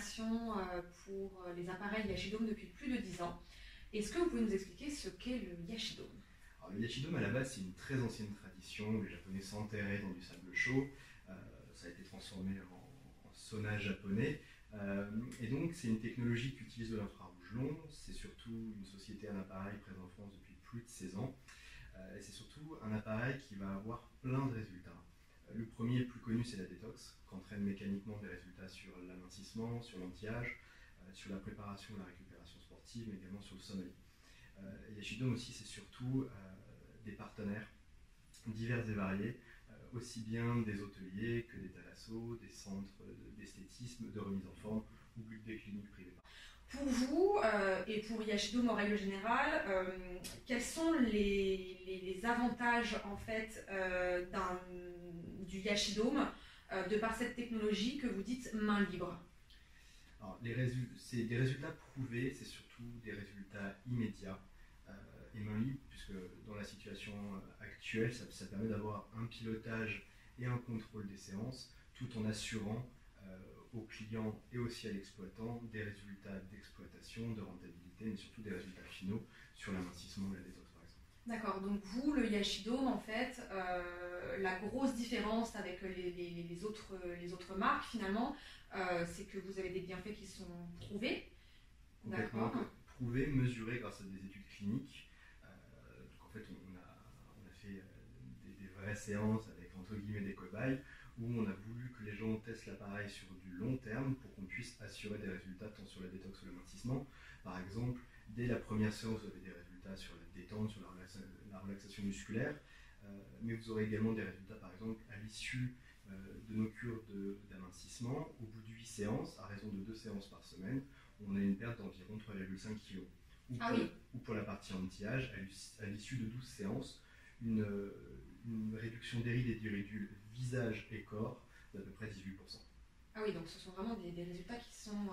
formation pour les appareils Yashidome depuis plus de 10 ans. Est-ce que vous pouvez nous expliquer ce qu'est le Yashidome? Alors, le Yashidome, à la base, c'est une très ancienne tradition. Les Japonais s'enterraient dans du sable chaud. Ça a été transformé en sauna japonais. Et donc, c'est une technologie qui utilise de l'infrarouge long. C'est surtout une société, un appareil présent en France depuis plus de 16 ans. Et c'est surtout un appareil qui va avoir plein de résultats. Le premier, le plus connu, c'est la détox, qui entraîne mécaniquement des résultats sur l'amincissement, sur l'anti-âge, sur la préparation et la récupération sportive, mais également sur le sommeil. Yashidome aussi, c'est surtout des partenaires divers et variés, aussi bien des hôteliers que des thalassos, des centres d'esthétisme, de remise en forme ou des cliniques privées. Pour vous et pour Yashidome en règle générale, quels sont les avantages en fait du Yashidome de par cette technologie que vous dites main libre? Alors, c'est des résultats prouvés, c'est surtout des résultats immédiats et main libre, puisque dans la situation actuelle, ça permet d'avoir un pilotage et un contrôle des séances, tout en assurant aux clients et aussi à l'exploitant des résultats d'exploitation, de rentabilité, mais surtout des résultats finaux sur l'amincissement ou la détox par exemple. D'accord, donc vous, le Yashidome, en fait, la grosse différence avec les autres marques finalement, c'est que vous avez des bienfaits qui sont prouvés. Complètement prouvés, mesurés grâce à des études cliniques. Donc en fait, on a fait des vraies séances avec entre guillemets des cobayes, où on a voulu que les gens testent l'appareil sur du long terme pour qu'on puisse assurer des résultats tant sur la détox ou l'amincissement. Par exemple, dès la première séance, vous avez des résultats sur la détente, sur la relaxation musculaire, mais vous aurez également des résultats, par exemple, à l'issue de nos cures d'amincissement. Au bout de 8 séances, à raison de 2 séances par semaine, on a une perte d'environ 3,5 kg. Ou pour la partie anti-âge, à l'issue de 12 séances, une réduction des rides et d'iridules visage et corps d'à peu près 18%. Ah oui, donc ce sont vraiment des résultats qui sont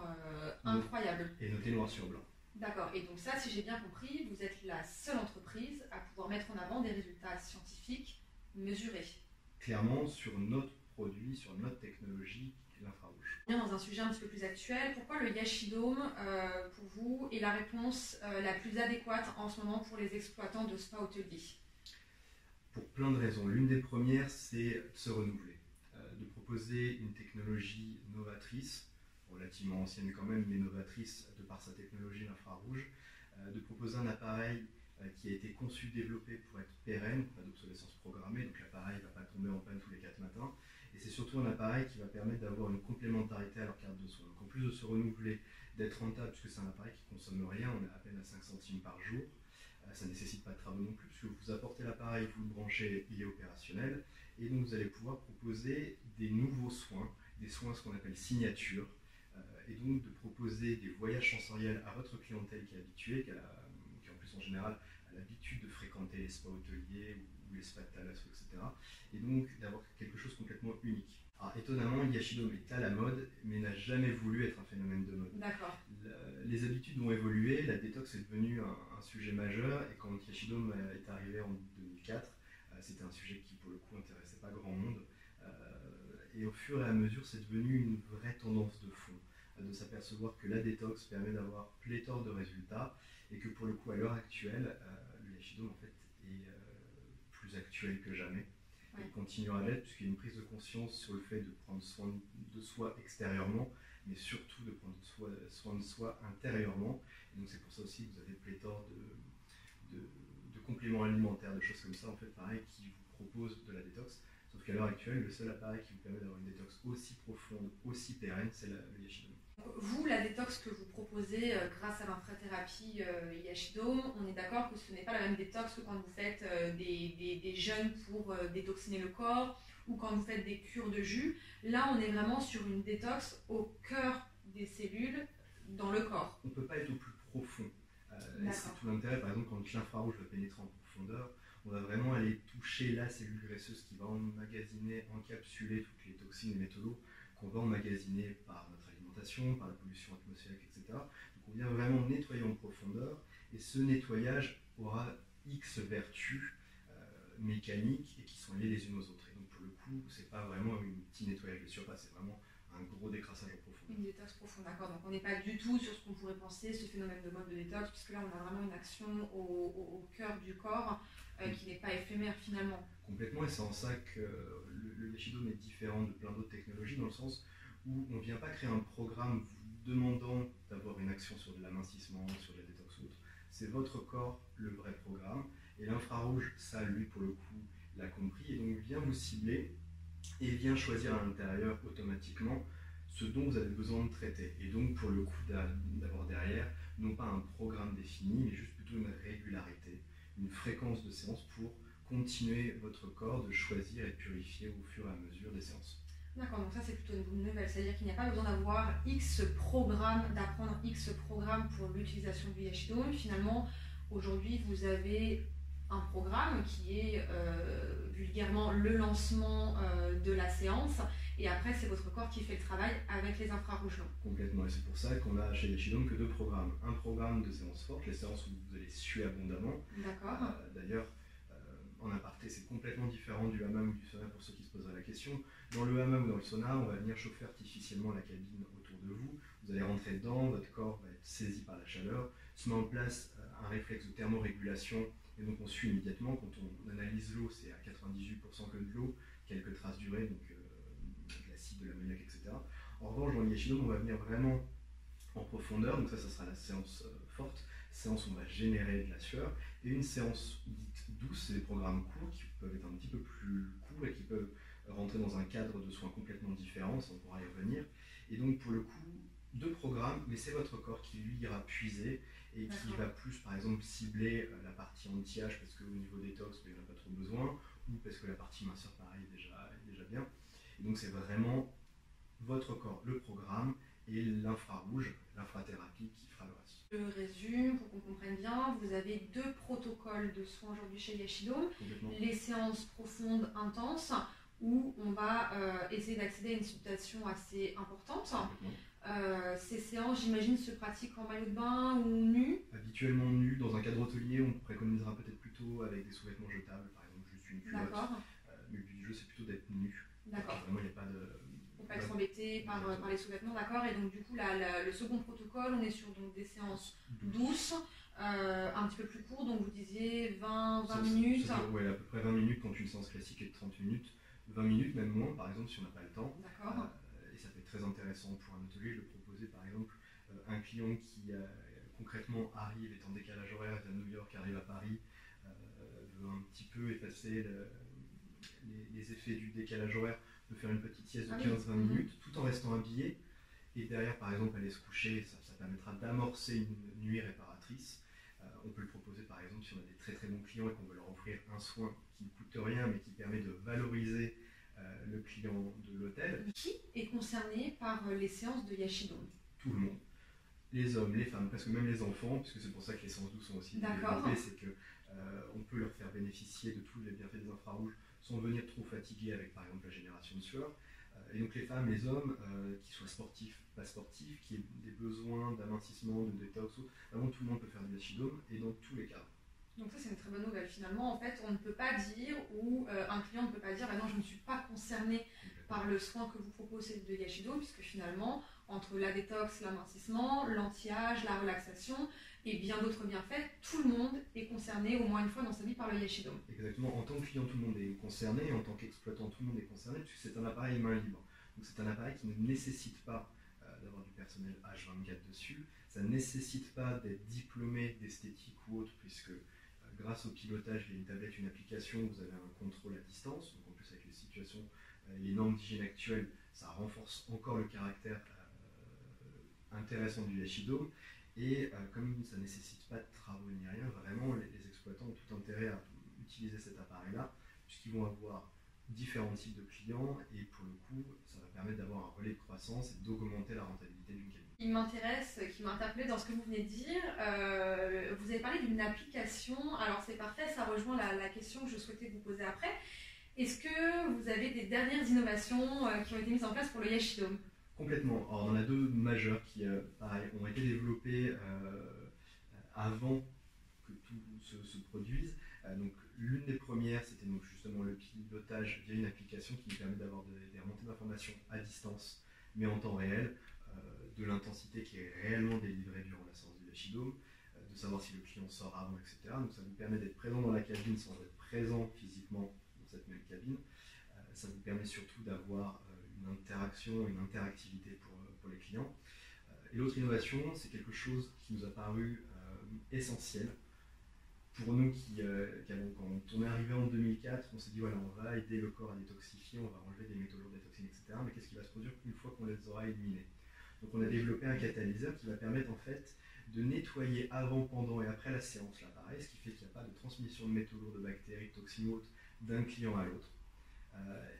incroyables. Et notés noir sur blanc. D'accord, et donc ça, si j'ai bien compris, vous êtes la seule entreprise à pouvoir mettre en avant des résultats scientifiques mesurés. Clairement, sur notre produit, sur notre technologie, l'infrarouge. Dans un sujet un petit peu plus actuel, pourquoi le Yashidome, pour vous, est la réponse la plus adéquate en ce moment pour les exploitants de spa hôteliers? Pour plein de raisons. L'une des premières, c'est de se renouveler, de proposer une technologie novatrice, relativement ancienne quand même, mais novatrice de par sa technologie l'infrarouge, de proposer un appareil qui a été conçu, développé pour être pérenne, pas d'obsolescence programmée, donc l'appareil ne va pas tomber en panne tous les 4 matins, et c'est surtout un appareil qui va permettre d'avoir une complémentarité à leur carte de soins. Donc en plus de se renouveler, d'être rentable, puisque c'est un appareil qui ne consomme rien, on est à peine à 5 centimes par jour, ça ne nécessite pas de travaux non plus, puisque vous apportez l'appareil, vous le branchez, il est opérationnel, et donc vous allez pouvoir proposer des nouveaux soins, des soins ce qu'on appelle signature, et donc de proposer des voyages sensoriels à votre clientèle qui est habituée, qui en plus en général a l'habitude de fréquenter les spas hôteliers ou les spas de thalasso, etc. Et donc d'avoir quelque chose de complètement unique. Alors étonnamment, Yashidome est à la mode, mais n'a jamais voulu être un phénomène de mode. D'accord. Les habitudes ont évolué, la détox est devenue un sujet majeur, et quand Yashidome est arrivé en 2004, c'était un sujet qui pour le coup n'intéressait pas grand monde. Et au fur et à mesure, c'est devenu une vraie tendance de fond, de s'apercevoir que la détox permet d'avoir pléthore de résultats, et que pour le coup, à l'heure actuelle, le Yashidome en fait est plus actuel que jamais. Ouais. Il continuera à l'être, puisqu'il y a une prise de conscience sur le fait de prendre soin de soi extérieurement, mais surtout de prendre soin de soi intérieurement. Et donc c'est pour ça aussi que vous avez pléthore de compléments alimentaires, de choses comme ça, en fait, pareil, qui vous proposent de la détox. Sauf qu'à l'heure actuelle, le seul appareil qui vous permet d'avoir une détox aussi profonde, aussi pérenne, c'est le Yashidome. Vous, la détox que vous proposez grâce à l'infrathérapie Yashidome, on est d'accord que ce n'est pas la même détox que quand vous faites des jeûnes pour détoxiner le corps ou quand vous faites des cures de jus. Là, on est vraiment sur une détox au cœur des cellules dans le corps. On ne peut pas être au plus profond. C'est tout l'intérêt, par exemple, quand l'infrarouge va pénétrer en profondeur, on va vraiment aller toucher la cellule graisseuse qui va emmagasiner, encapsuler toutes les toxines et métaux qu'on va emmagasiner par notre alimentation, par la pollution atmosphérique, etc. Donc on vient vraiment nettoyer en profondeur, et ce nettoyage aura X vertus mécaniques et qui sont liées les unes aux autres. Et donc pour le coup, c'est pas vraiment un petit nettoyage de surface, c'est vraiment un gros décrassage en profondeur. Une détox profonde, d'accord. Donc on n'est pas du tout sur ce qu'on pourrait penser, ce phénomène de mode de détox, puisque là on a vraiment une action au cœur du corps qui n'est pas éphémère finalement. Complètement, et c'est en ça que le Yashidome est différent de plein d'autres technologies, dans le sens où on ne vient pas créer un programme vous demandant d'avoir une action sur de l'amincissement, sur de la détox ou autre. C'est votre corps le vrai programme, et l'infrarouge, ça lui pour le coup l'a compris, et donc vient vous cibler et vient choisir à l'intérieur automatiquement ce dont vous avez besoin de traiter. Et donc pour le coup d'avoir derrière, non pas un programme défini, mais juste plutôt une régularité, une fréquence de séance pour continuer votre corps de choisir et de purifier au fur et à mesure des séances. D'accord, donc ça c'est plutôt une bonne nouvelle, c'est-à-dire qu'il n'y a pas besoin d'avoir X programme, d'apprendre X programme pour l'utilisation du Yashidome. Finalement, aujourd'hui vous avez un programme qui est vulgairement le lancement de la séance, et après c'est votre corps qui fait le travail avec les infrarouges longs. Complètement, et c'est pour ça qu'on a chez Yashidome que 2 programmes. Un programme de séances fortes, les séances où vous allez suer abondamment. D'accord. D'ailleurs, en aparté, c'est complètement différent du hammam ou du sauna pour ceux qui se poseraient la question. Dans le hammam ou dans le sauna, on va venir chauffer artificiellement la cabine autour de vous. Vous allez rentrer dedans, votre corps va être saisi par la chaleur, se met en place un réflexe de thermorégulation, et donc on suit immédiatement. Quand on analyse l'eau, c'est à 98% que de l'eau, quelques traces d'urée, donc de l'acide, de l'ammoniac, etc. En revanche, dans le Yashidome, on va venir vraiment en profondeur, donc ça sera la séance forte, séance où on va générer de la sueur, et une séance dite douce, c'est des programmes courts qui peuvent être un petit peu plus courts et qui peuvent rentrer dans un cadre de soins complètement différent, ça on pourra y revenir. Et donc pour le coup, 2 programmes, mais c'est votre corps qui lui ira puiser et qui va plus par exemple cibler la partie anti-âge parce qu'au niveau détox, il n'y en a pas trop besoin, ou parce que la partie minceur pareil est déjà bien. Et donc c'est vraiment votre corps, le programme, et l'infrarouge, l'infrathérapie qui fera le reste. Je résume pour qu'on comprenne bien, vous avez 2 protocoles de soins aujourd'hui chez Yashidome. Les séances profondes, intenses, où on va essayer d'accéder à une sudation assez importante. Ces séances, j'imagine, se pratiquent en maillot de bain ou nu? Habituellement nu, dans un cadre hôtelier, on préconisera peut-être plutôt avec des sous-vêtements jetables, par exemple juste une culotte. Mais le but du jeu, c'est plutôt d'être nu. D'accord. Vraiment, il n'y a pas de... Pour pas être embêté par les sous-vêtements, d'accord. Et donc du coup, le second protocole, on est sur donc, des séances douces, un petit peu plus courtes, donc vous disiez 20 minutes. Oui, à peu près 20 minutes quand une séance classique est de 30 minutes. 20 minutes, même moins, par exemple, si on n'a pas le temps. D'accord. Et ça peut être très intéressant pour un hôtelier de proposer, par exemple, un client qui concrètement arrive, est en décalage horaire, vient de New York, arrive à Paris, veut un petit peu effacer les effets du décalage horaire, peut faire une petite sieste de 15-20 minutes, tout en restant habillé, et derrière, par exemple, aller se coucher, ça permettra d'amorcer une nuit réparatrice. On peut le proposer, par exemple, si on a des très très bons clients et qu'on veut leur offrir un soin qui ne coûte rien, mais qui permet de valoriser le client de l'hôtel. Qui est concerné par les séances de Yashidome? Tout le monde. Les hommes, les femmes, presque même les enfants, puisque c'est pour ça que les séances douces sont aussi développées, c'est qu'on peut leur faire bénéficier de tous les bienfaits des infrarouges sans venir trop fatigués avec par exemple la génération de sueur. Et donc les femmes, les hommes, qu'ils soient sportifs, pas sportifs, qui aient des besoins d'amincissement, de détox, vraiment tout le monde peut faire du Yashidome et dans tous les cas. Donc ça c'est une très bonne nouvelle. Finalement, en fait, on ne peut pas dire, ou un client ne peut pas dire, bah non, je ne suis pas concerné par le soin que vous proposez de Yashidome, puisque finalement, entre la détox, l'amincissement, l'anti-âge, la relaxation et bien d'autres bienfaits, tout le monde est concerné au moins une fois dans sa vie par le Yashidome. Exactement, en tant que client, tout le monde est concerné, et en tant qu'exploitant, tout le monde est concerné, puisque c'est un appareil main libre. Donc c'est un appareil qui ne nécessite pas d'avoir du personnel H24 dessus, ça ne nécessite pas d'être diplômé d'esthétique ou autre, puisque grâce au pilotage, il y a une tablette, une application, vous avez un contrôle à distance, donc en plus avec les situations, les normes d'hygiène actuelles, ça renforce encore le caractère intéressant du Yashidome. Et comme ça ne nécessite pas de travaux ni rien, vraiment les exploitants ont tout intérêt à utiliser cet appareil-là, puisqu'ils vont avoir différents types de clients, et pour le coup, ça va permettre d'avoir un relais de croissance et d'augmenter la rentabilité d'une cabine. Il m'intéresse, qui m'a interpellé dans ce que vous venez de dire, vous avez parlé d'une application, alors c'est parfait, ça rejoint la question que je souhaitais vous poser après. Est-ce que vous avez des dernières innovations qui ont été mises en place pour le Yashidome? Complètement. Alors, on en a 2 majeures qui pareil, ont été développées avant que tout se produise. Donc, l'une des premières, c'était donc justement le pilotage via une application qui nous permet d'avoir des remontées d'informations à distance mais en temps réel, de l'intensité qui est réellement délivrée durant la séance de Yashidome, de savoir si le client sort avant, etc. Donc ça vous permet d'être présent dans la cabine sans être présent physiquement dans cette même cabine. Ça vous permet surtout d'avoir une interaction, une interactivité pour les clients. Et l'autre innovation, c'est quelque chose qui nous a paru essentiel. Pour nous quand on est arrivé en 2004, on s'est dit voilà, on va aider le corps à détoxifier, on va enlever des métaux lourds, des toxines, etc. Mais qu'est-ce qui va se produire une fois qu'on les aura éliminés? Donc on a développé un catalyseur qui va permettre en fait de nettoyer avant, pendant et après la séance l'appareil, ce qui fait qu'il n'y a pas de transmission de métaux lourds, de bactéries, de toxines ou autres d'un client à l'autre.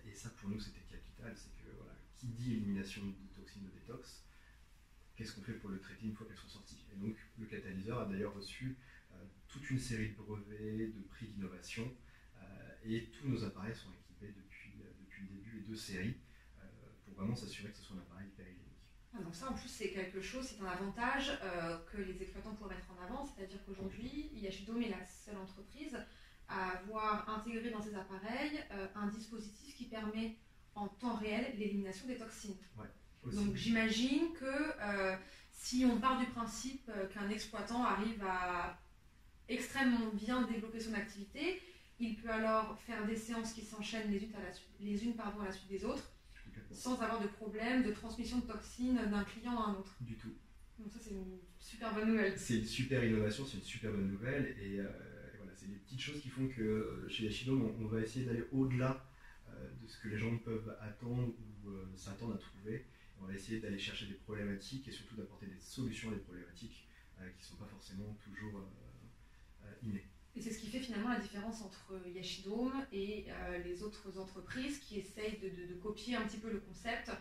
Et ça pour nous c'était capital, c'est que voilà, qui dit élimination de toxines, de détox, qu'est-ce qu'on fait pour le traiter une fois qu'elles sont sorties? Et donc le catalyseur a d'ailleurs reçu toute une série de brevets, de prix d'innovation, et tous nos appareils sont équipés depuis le début et de série pour vraiment s'assurer que ce soit un appareil hyperhygiénique. Donc ça en plus c'est quelque chose, c'est un avantage que les exploitants pourraient mettre en avant, c'est-à-dire qu'aujourd'hui Yashidome est la seule entreprise à avoir intégré dans ses appareils un dispositif qui permet en temps réel l'élimination des toxines. Ouais, donc j'imagine que si on part du principe qu'un exploitant arrive à extrêmement bien développer son activité, il peut alors faire des séances qui s'enchaînent les unes à la suite des autres, sans avoir de problème de transmission de toxines d'un client à un autre. Du tout. Donc ça c'est une super bonne nouvelle. C'est une super innovation, c'est une super bonne nouvelle, et voilà, c'est des petites choses qui font que chez Yashidome, on va essayer d'aller au-delà de ce que les gens peuvent attendre ou s'attendre à trouver. On va essayer d'aller chercher des problématiques et surtout d'apporter des solutions à des problématiques qui ne sont pas forcément toujours innées. Et c'est ce qui fait finalement la différence entre Yashidome et les autres entreprises qui essayent de copier un petit peu le concept,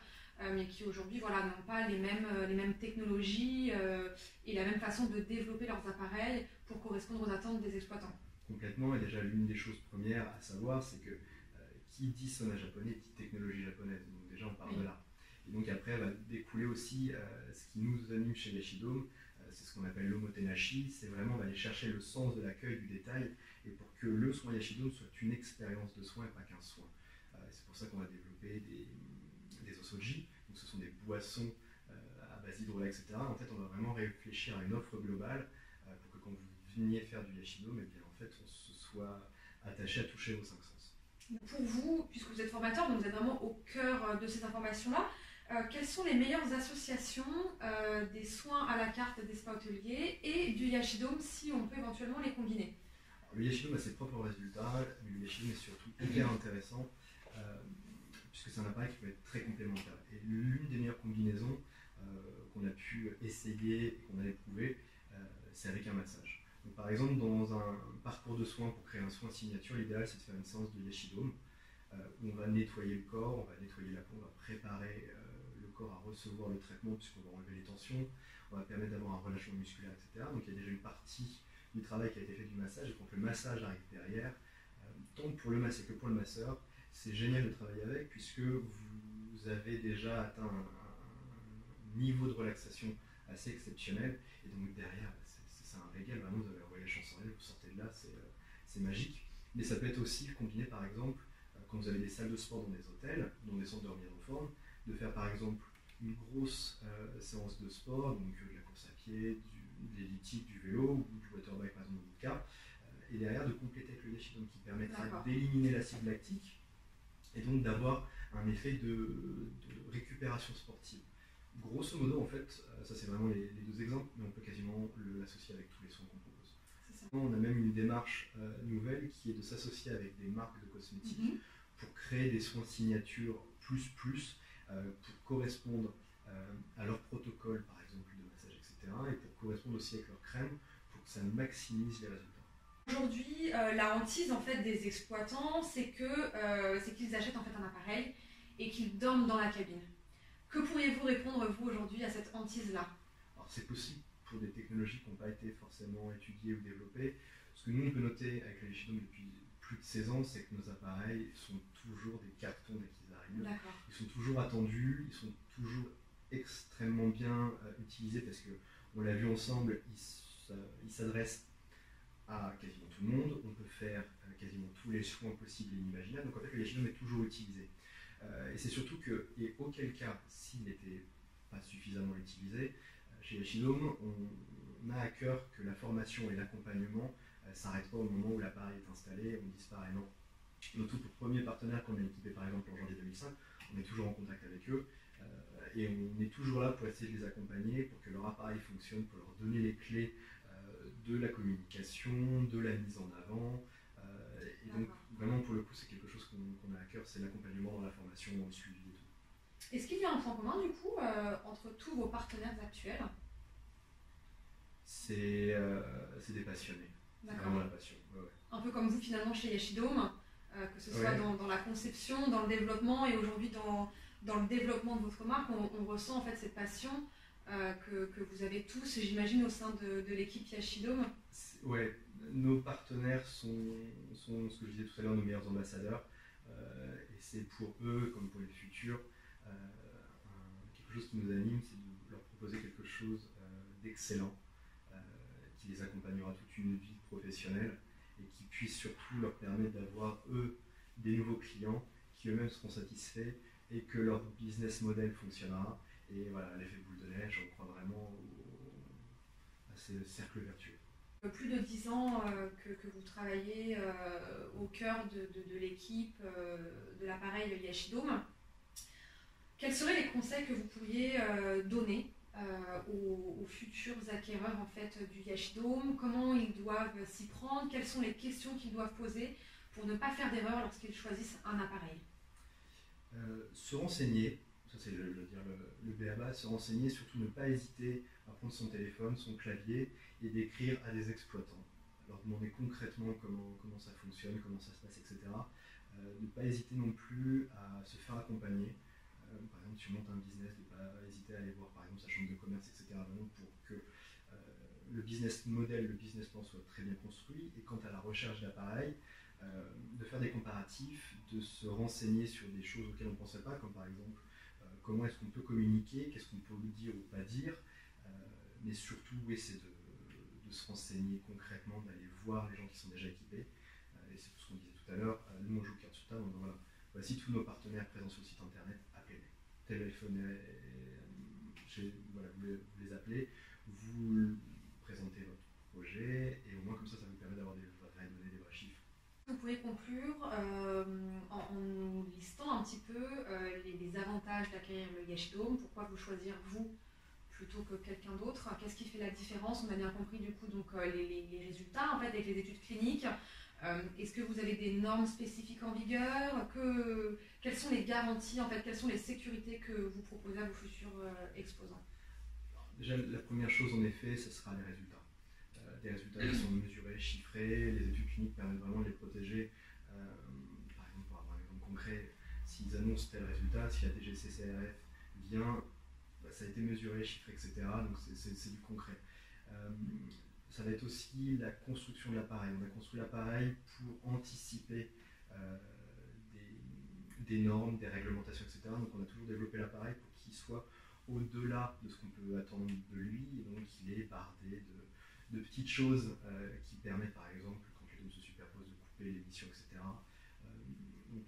mais qui aujourd'hui voilà, n'ont pas les mêmes technologies et la même façon de développer leurs appareils pour correspondre aux attentes des exploitants. Complètement, et déjà l'une des choses premières à savoir, c'est que qui dit sauna japonais dit technologie japonaise, donc déjà on part de là. Et donc après va découler aussi ce qui nous anime chez Yashidome, c'est ce qu'on appelle l'omotenashi, c'est vraiment d'aller chercher le sens de l'accueil, du détail, et pour que le soin Yashidome soit une expérience de soin et pas qu'un soin. C'est pour ça qu'on va développer des osoji, donc ce sont des boissons à base d'hydrolat, etc. En fait, on va vraiment réfléchir à une offre globale pour que quand vous veniez faire du Yashidome, eh bien, en fait, on se soit attaché à toucher vos cinq sens. Pour vous, puisque vous êtes formateur, donc vous êtes vraiment au cœur de ces informations-là, quelles sont les meilleures associations des soins à la carte des spas hôteliers et du Yashidome si on peut éventuellement les combiner? Alors, le Yashidome a ses propres résultats, mais le Yashidome est surtout hyper intéressant puisque c'est un appareil qui peut être très complémentaire. Et l'une des meilleures combinaisons qu'on a pu essayer et qu'on a éprouvé, c'est avec un massage. Donc, par exemple, dans un parcours de soins pour créer un soin signature, l'idéal c'est de faire une séance de Yashidome où on va nettoyer le corps, on va nettoyer la peau, on va préparer le corps à recevoir le traitement puisqu'on va enlever les tensions, on va permettre d'avoir un relâchement musculaire, etc. Donc il y a déjà une partie du travail qui a été fait du massage, et quand le massage arrive derrière, tant pour le masseur que pour le masseur, c'est génial de travailler avec puisque vous avez déjà atteint un niveau de relaxation assez exceptionnel, et donc derrière c'est un régal, vraiment vous avez un voyage sensoriel, vous sortez de là, c'est magique. Mais ça peut être aussi combiné par exemple quand vous avez des salles de sport dans des hôtels, dans des centres de remise en forme, de faire par exemple une grosse séance de sport, donc de la course à pied, de l'elliptique, du vélo ou du waterbike par exemple dans notre cas, et derrière de compléter avec le Yashidome qui permettra d'éliminer l'acide lactique et donc d'avoir un effet de récupération sportive. Grosso modo en fait, ça c'est vraiment les deux exemples, mais on peut quasiment l'associer avec tous les soins qu'on propose. On a même une démarche nouvelle qui est de s'associer avec des marques de cosmétiques pour créer des soins signature pour correspondre à leur protocole, par exemple de massage, etc. et pour correspondre aussi avec leur crème, pour que ça maximise les résultats. Aujourd'hui, la hantise en fait, des exploitants, c'est qu'ils achètent en fait, un appareil et qu'ils dorment dans la cabine. Que pourriez-vous répondre, vous, aujourd'hui, à cette hantise-là? Alors c'est possible pour des technologies qui n'ont pas été forcément étudiées ou développées. Ce que nous, on peut noter avec le Yashidome depuis plus de 16 ans, c'est que nos appareils sont toujours des cartons dès qu'ils arrivent. Ils sont toujours attendus, ils sont toujours extrêmement bien utilisés parce qu'on l'a vu ensemble, ils s'adressent à quasiment tout le monde. On peut faire quasiment tous les soins possibles et inimaginables. Donc en fait, le Yashidome est toujours utilisé. Et c'est surtout que, et auquel cas, s'il n'était pas suffisamment utilisé, chez Yashidome, on a à cœur que la formation et l'accompagnement ne s'arrêtent pas au moment où l'appareil est installé, on disparaît. Non. Nos tout premiers partenaires qu'on a équipés par exemple en janvier 2005, on est toujours en contact avec eux et on est toujours là pour essayer de les accompagner pour que leur appareil fonctionne, pour leur donner les clés de la communication, de la mise en avant. Et donc vraiment pour le coup c'est quelque chose qu'on a à cœur, c'est l'accompagnement dans la formation, dans le suivi et tout. Est-ce qu'il y a un point commun du coup entre tous vos partenaires actuels? C'est des passionnés. C'est vraiment la passion. Ouais. Un peu comme vous finalement chez Yashidome, que ce soit dans la conception, dans le développement et aujourd'hui dans le développement de votre marque, on ressent en fait cette passion que vous avez tous, j'imagine, au sein de l'équipe Yashidome. Ouais, nos partenaires sont ce que je disais tout à l'heure, nos meilleurs ambassadeurs. Et c'est pour eux, comme pour les futurs, quelque chose qui nous anime, c'est de leur proposer quelque chose d'excellent, qui les accompagnera toute une vie professionnelle et qui puisse surtout leur permettre d'avoir, eux, des nouveaux clients qui eux-mêmes seront satisfaits et que leur business model fonctionnera. Et voilà, l'effet boule de neige, on croit vraiment à ce cercle vertueux. Plus de 10 ans que vous travaillez au cœur de l'équipe de l'appareil Yashidome. Quels seraient les conseils que vous pourriez donner aux futurs acquéreurs en fait, du Yashidome? Comment ils doivent s'y prendre? Quelles sont les questions qu'ils doivent poser pour ne pas faire d'erreur lorsqu'ils choisissent un appareil? Se renseigner, ça c'est le b.a.-ba, se renseigner, surtout ne pas hésiter à prendre son téléphone, son clavier et d'écrire à des exploitants. Leur demander concrètement comment ça fonctionne, comment ça se passe, etc. Ne pas hésiter non plus à se faire accompagner. Par exemple, si tu montes un business, de ne pas hésiter à aller voir par exemple sa chambre de commerce, etc. Vraiment pour que le business model, le business plan soit très bien construit. Et quant à la recherche d'appareils, de faire des comparatifs, de se renseigner sur des choses auxquelles on ne pensait pas, comme par exemple comment est-ce qu'on peut communiquer, qu'est-ce qu'on peut dire ou pas dire, mais surtout c'est de se renseigner concrètement, d'aller voir les gens qui sont déjà équipés, et c'est tout ce qu'on disait tout à l'heure, nous on joue carte sur table, donc voilà, voici tous nos partenaires présents sur le site internet, appelez-les, téléphonez, voilà, vous les appelez, vous présentez votre projet, et au moins comme ça vous permet d'avoir des vraies données, des vrais chiffres. Vous pouvez conclure en nous listant un petit peu les avantages d'acquérir le Yashidome, pourquoi vous choisir vous plutôt que quelqu'un d'autre, qu'est-ce qui fait la différence? On a bien compris du coup donc, les résultats en fait, avec les études cliniques. Est-ce que vous avez des normes spécifiques en vigueur? Quelles sont les garanties, en fait, quelles sont les sécurités que vous proposez à vos futurs exposants? Déjà, la première chose en effet, ce sera les résultats. Des résultats qui sont mesurés, chiffrés, les études cliniques permettent vraiment de les protéger. Par exemple, pour avoir un exemple concret, s'ils annoncent tel résultat, si la DGCCRF vient, ça a été mesuré, chiffré, etc. Donc c'est du concret. Ça va être aussi la construction de l'appareil. On a construit l'appareil pour anticiper des normes, des réglementations, etc. Donc on a toujours développé l'appareil pour qu'il soit au-delà de ce qu'on peut attendre de lui, et donc il est bardé de petites choses qui permettent par exemple, quand les dômes se superposent, de couper l'émission, etc. Donc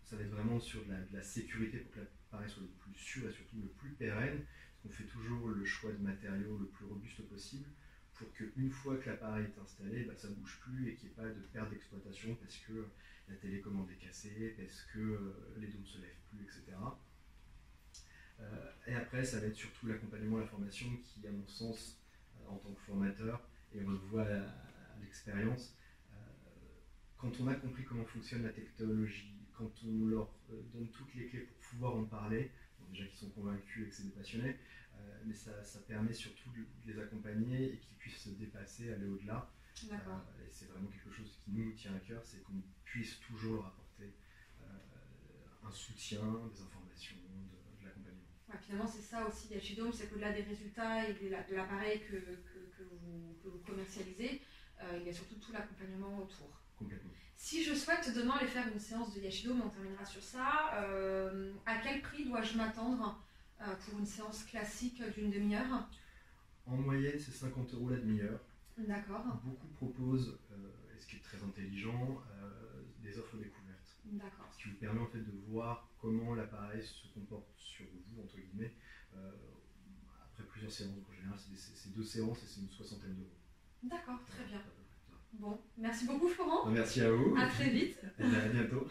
ça va être vraiment sur de la sécurité pour que l'appareil soit le plus sûr et surtout le plus pérenne. On fait toujours le choix de matériaux le plus robuste possible pour qu'une fois que l'appareil est installé, ça ne bouge plus et qu'il n'y ait pas de perte d'exploitation parce que la télécommande est cassée, parce que les dômes ne se lèvent plus, etc. Et après, ça va être surtout l'accompagnement, la formation qui, à mon sens, en tant que formateur, et on le voit à l'expérience, quand on a compris comment fonctionne la technologie, quand on leur donne toutes les clés pour pouvoir en parler, déjà qu'ils sont convaincus et que c'est des passionnés, mais ça permet surtout de les accompagner et qu'ils puissent se dépasser, aller au-delà. Et c'est vraiment quelque chose qui nous tient à cœur, c'est qu'on puisse toujours leur apporter un soutien, des informations, de l'accompagnement. Ouais, finalement, c'est ça aussi Yashidome, c'est qu'au-delà des résultats et de l'appareil que vous commercialisez, il y a surtout tout l'accompagnement autour. Complètement. Si je souhaite demain aller faire une séance de Yashidome, on terminera sur ça, à quel prix dois-je m'attendre pour une séance classique d'une demi-heure? En moyenne, c'est 50 € la demi-heure. D'accord. Beaucoup proposent, et ce qui est très intelligent, des offres découvertes. D'accord. Ce qui vous permet en fait de voir comment l'appareil se comporte sur vous, entre guillemets, après plusieurs séances. Donc en général, c'est 2 séances et c'est une 60aine d'euros. D'accord, très bien. Bon, merci beaucoup Florent. Merci à vous. À très vite. Et à bientôt.